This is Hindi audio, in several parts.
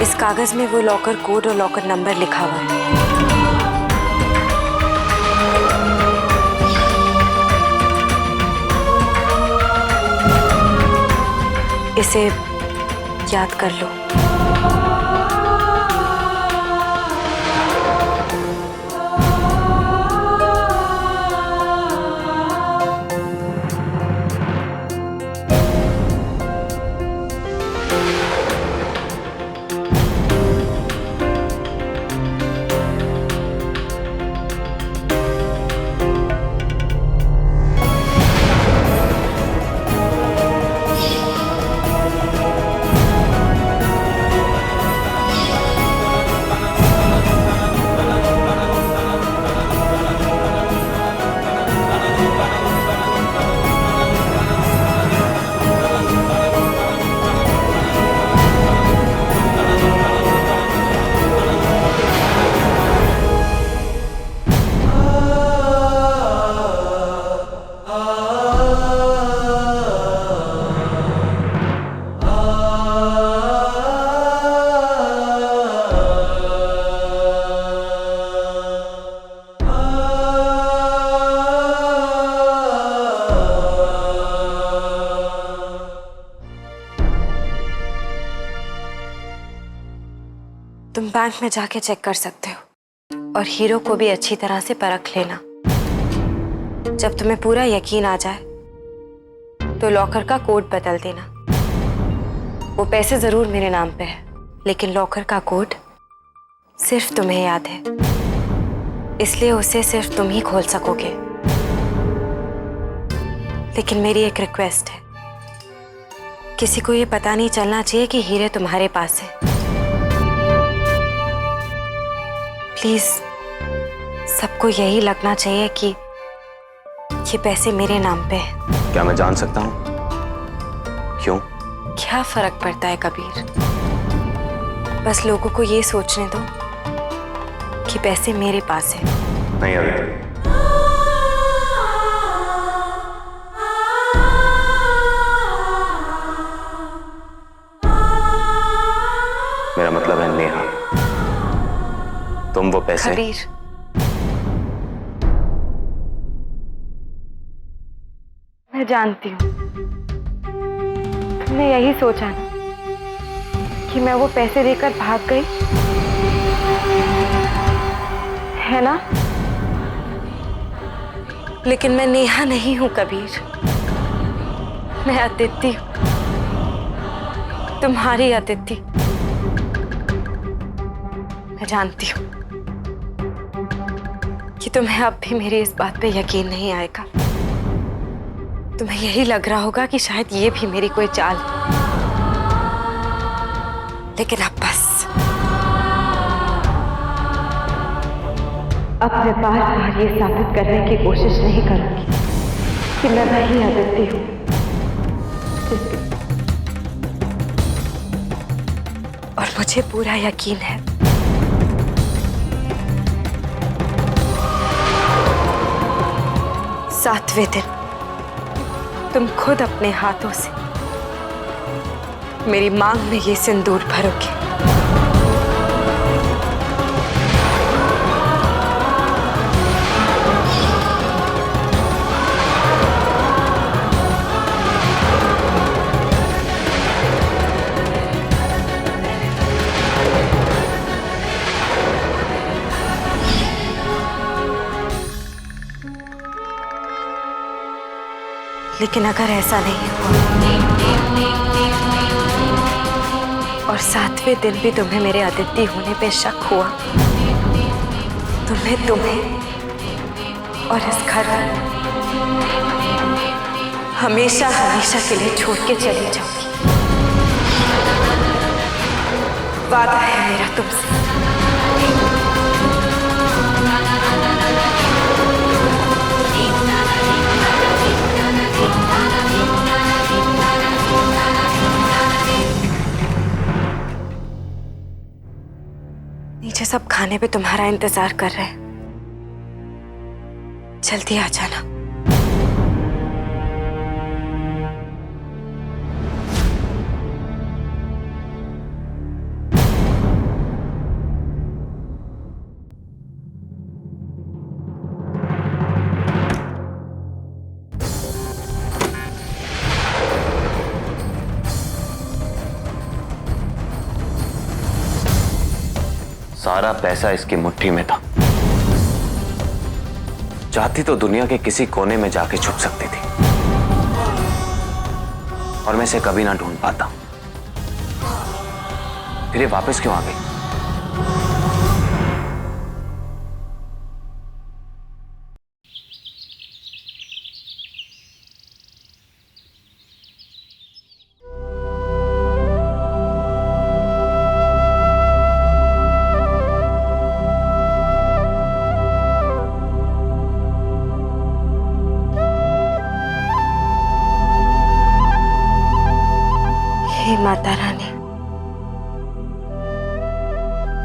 इस कागज में वो लॉकर कोड और लॉकर नंबर लिखा हुआ है। इसे याद कर लो। तुम बैंक में जाके चेक कर सकते हो और हीरो को भी अच्छी तरह से परख लेना। जब तुम्हें पूरा यकीन आ जाए तो लॉकर का कोड बदल देना। वो पैसे जरूर मेरे नाम पे है, लेकिन लॉकर का कोड सिर्फ तुम्हें याद है, इसलिए उसे सिर्फ तुम ही खोल सकोगे। लेकिन मेरी एक रिक्वेस्ट है, किसी को ये पता नहीं चलना चाहिए कि हीरे तुम्हारे पास है। प्लीज, सबको यही लगना चाहिए कि ये पैसे मेरे नाम पे हैं। क्या मैं जान सकता हूँ क्यों? क्या फर्क पड़ता है कबीर, बस लोगों को ये सोचने दो कि पैसे मेरे पास हैं। नहीं अभी मेरा मतलब है नेहा, तुम वो पैसे। कबीर, मैं जानती हूँ तुमने यही सोचा ना कि मैं वो पैसे देकर भाग गई, है ना? लेकिन मैं नेहा नहीं हूं कबीर, मैं अदिति हूं, तुम्हारी अदिति। मैं जानती हूं कि तुम्हें अब भी मेरी इस बात पे यकीन नहीं आएगा। तुम्हें यही लग रहा होगा कि शायद ये भी मेरी कोई चाल है, लेकिन अब बस, अब मैं बार बार ये साबित करने की कोशिश नहीं करूंगी कि मैं वही अदिति हूं। और मुझे पूरा यकीन है सातवें दिन तुम खुद अपने हाथों से मेरी मांग में ये सिंदूर भरोगे। लेकिन अगर ऐसा नहीं हुआ और सातवें दिन भी तुम्हें मेरे अदिति होने पे शक हुआ, तुम्हें और इस घर हमेशा हमेशा के लिए छोड़ के चली जाऊंगी। वादा है मेरा तुमसे। नीचे सब खाने पे तुम्हारा इंतजार कर रहे हैं, जल्दी आ जाना। सारा पैसा इसकी मुट्ठी में था। चाहती तो दुनिया के किसी कोने में जाके छुप सकती थी और मैं इसे कभी ना ढूंढ पाता। फिर ये वापस क्यों आ गई? हे माता रानी,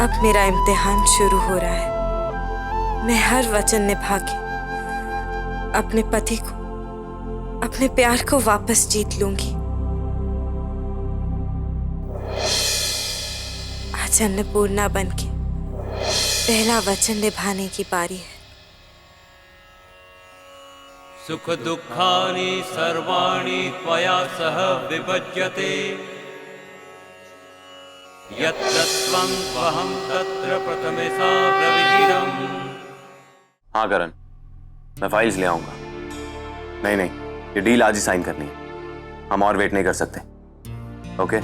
अब मेरा इम्तिहान शुरू हो रहा है। मैं हर वचन निभा के अपने पति को, अपने प्यार को वापस जीत लूंगी। आज अन्नपूर्णा बनके पहला वचन निभाने की बारी है। सुख दुःखानि सर्वाणि त्वया सह विभज्यते यत्र त्वं त्वहं तत्र प्रथमेशा प्रविहितम्। हाँ करण, मैं फाइल्स ले आऊंगा। नहीं नहीं, ये डील आज ही साइन करनी है। हम और वेट नहीं कर सकते। ओके?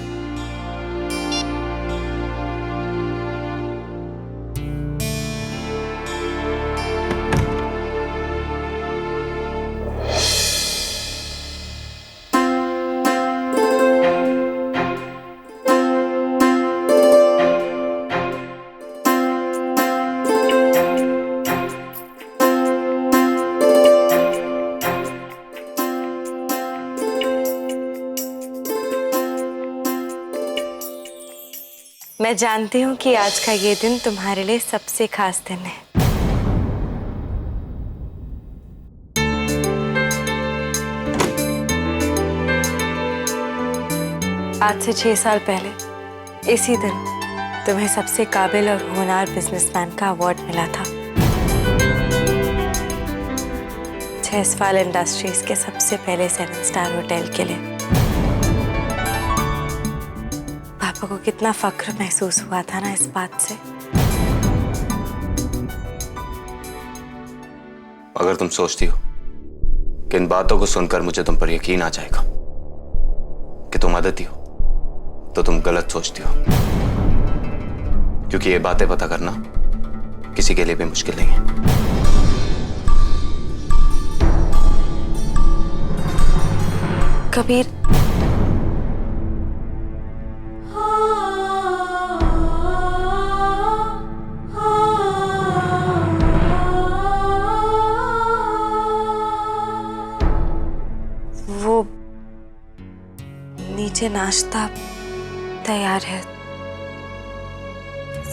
मैं जानती हूँ कि आज का ये दिन तुम्हारे लिए सबसे खास दिन है। आज से 6 साल पहले इसी दिन तुम्हें सबसे काबिल और होनहार बिजनेसमैन का अवार्ड मिला था। जयसवाल इंडस्ट्रीज के सबसे पहले 7 स्टार होटल के लिए। पापा को कितना फख्र महसूस हुआ था ना इस बात से। अगर तुम सोचती हो कि इन बातों को सुनकर मुझे तुम पर यकीन आ जाएगा कि तुम अदिति हो, तो तुम गलत सोचती हो। क्योंकि ये बातें पता करना किसी के लिए भी मुश्किल नहीं है। कबीर, वो नीचे नाश्ता तैयार है।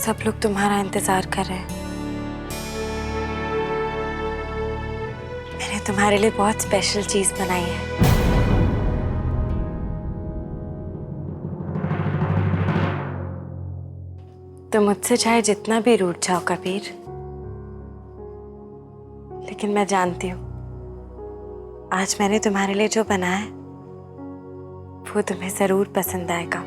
सब लोग तुम्हारा इंतजार कर रहे हैं। मैंने तुम्हारे लिए बहुत स्पेशल चीज बनाई है। तुम मुझसे चाहे जितना भी रूठ जाओ कबीर, लेकिन मैं जानती हूँ आज मैंने तुम्हारे लिए जो बनाया है वो तुम्हें जरूर पसंद आएगा।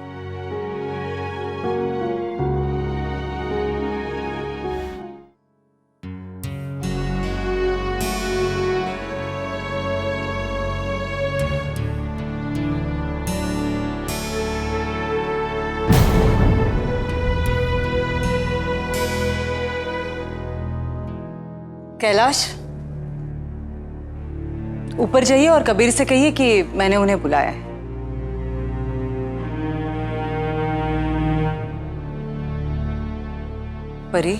कैलाश, ऊपर जाइए और कबीर से कहिए कि मैंने उन्हें बुलाया है। परी,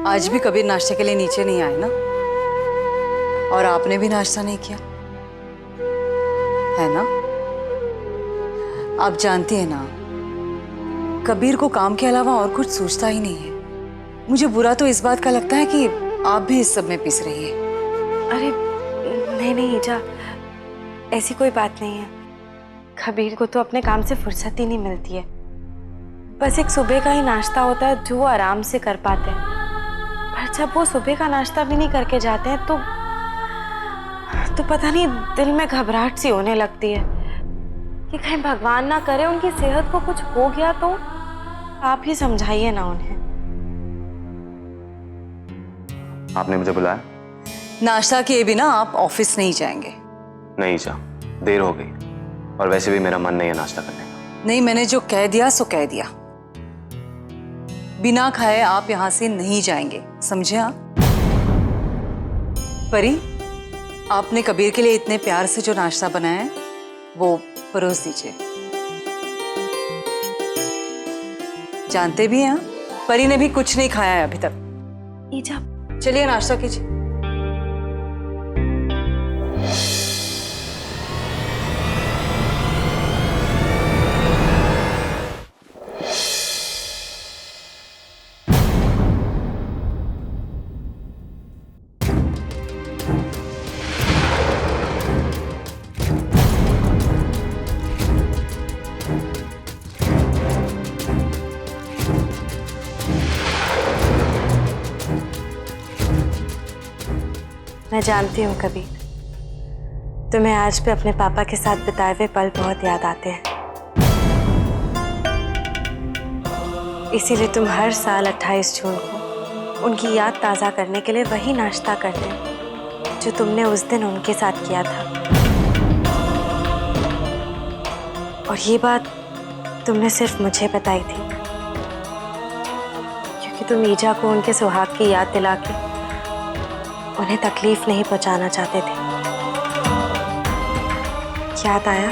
आज भी कबीर नाश्ते के लिए नीचे नहीं आए ना? और आपने भी नाश्ता नहीं किया है ना? आप जानती हैं ना, कबीर को काम के अलावा और कुछ सोचता ही नहीं है। मुझे बुरा तो इस बात का लगता है कि आप भी इस सब में पिस रही हैं। अरे नहीं नहीं ईजा, ऐसी कोई बात नहीं है। कबीर को तो अपने काम से फुर्सत ही नहीं मिलती है। बस एक सुबह का ही नाश्ता होता है जो वो आराम से कर पाते हैं। पर जब वो सुबह का नाश्ता भी नहीं करके जाते हैं तो पता नहीं दिल में घबराहट सी होने लगती है कि कहीं भगवान ना करे उनकी सेहत को कुछ हो गया तो। आप ही समझाइए ना उन्हें। आपने मुझे बुलाया? नाश्ता किए बिना आप ऑफिस नहीं जाएंगे। नहीं जा, देर हो गई और वैसे भी मेरा मन नहीं है नाश्ता करने का। नहीं, मैंने जो कह दिया सो कह दिया। बिना खाए आप यहां से नहीं जाएंगे, समझे आप? परी, आपने कबीर के लिए इतने प्यार से जो नाश्ता बनाया है वो परोस दीजिए। जानते भी हैं आप, परी ने भी कुछ नहीं खाया है अभी तक। ईजा, चलिए नाश्ता कीजिए। मैं जानती हूँ कबीर, तुम्हें आज भी अपने पापा के साथ बिताए हुए पल बहुत याद आते हैं। इसीलिए तुम हर साल 28 जून को उनकी याद ताज़ा करने के लिए वही नाश्ता करते हो जो तुमने उस दिन उनके साथ किया था। और ये बात तुमने सिर्फ मुझे बताई थी क्योंकि तुम ईजा को उनके सुहाग की याद दिला के उन्हें तकलीफ नहीं पहुंचाना चाहते थे। याद आया?